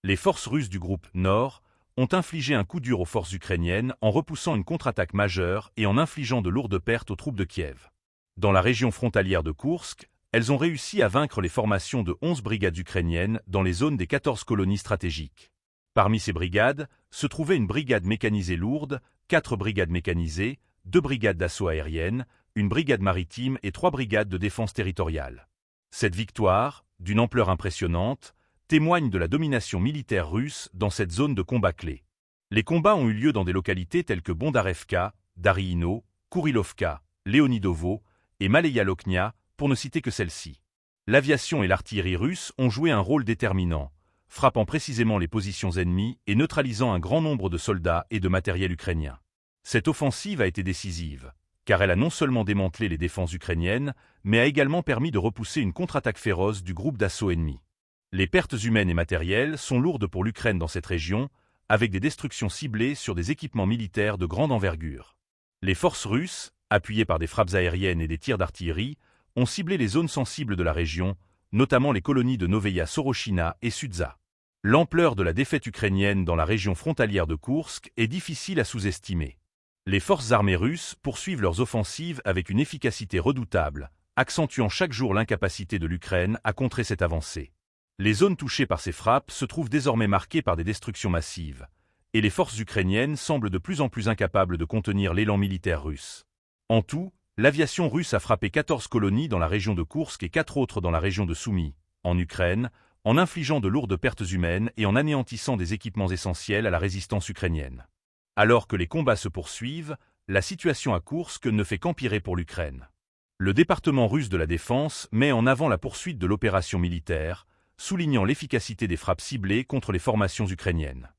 Les forces russes du groupe Nord ont infligé un coup dur aux forces ukrainiennes en repoussant une contre-attaque majeure et en infligeant de lourdes pertes aux troupes de Kiev. Dans la région frontalière de Koursk, elles ont réussi à vaincre les formations de 11 brigades ukrainiennes dans les zones des 14 colonies stratégiques. Parmi ces brigades, se trouvait une brigade mécanisée lourde, 4 brigades mécanisées, 2 brigades d'assaut aérienne, une brigade maritime et 3 brigades de défense territoriale. Cette victoire, d'une ampleur impressionnante, témoigne de la domination militaire russe dans cette zone de combat clé. Les combats ont eu lieu dans des localités telles que Bondarevka, Dariino, Kourilovka, Leonidovo et Maleya-Loknia, pour ne citer que celles-ci. L'aviation et l'artillerie russes ont joué un rôle déterminant, frappant précisément les positions ennemies et neutralisant un grand nombre de soldats et de matériel ukrainien. Cette offensive a été décisive, car elle a non seulement démantelé les défenses ukrainiennes, mais a également permis de repousser une contre-attaque féroce du groupe d'assaut ennemi. Les pertes humaines et matérielles sont lourdes pour l'Ukraine dans cette région, avec des destructions ciblées sur des équipements militaires de grande envergure. Les forces russes, appuyées par des frappes aériennes et des tirs d'artillerie, ont ciblé les zones sensibles de la région, notamment les colonies de Noveïa Sorochina et Sudza. L'ampleur de la défaite ukrainienne dans la région frontalière de Koursk est difficile à sous-estimer. Les forces armées russes poursuivent leurs offensives avec une efficacité redoutable, accentuant chaque jour l'incapacité de l'Ukraine à contrer cette avancée. Les zones touchées par ces frappes se trouvent désormais marquées par des destructions massives, et les forces ukrainiennes semblent de plus en plus incapables de contenir l'élan militaire russe. En tout, l'aviation russe a frappé 14 colonies dans la région de Koursk et 4 autres dans la région de Soumy, en Ukraine, en infligeant de lourdes pertes humaines et en anéantissant des équipements essentiels à la résistance ukrainienne. Alors que les combats se poursuivent, la situation à Koursk ne fait qu'empirer pour l'Ukraine. Le département russe de la Défense met en avant la poursuite de l'opération militaire, soulignant l'efficacité des frappes ciblées contre les formations ukrainiennes.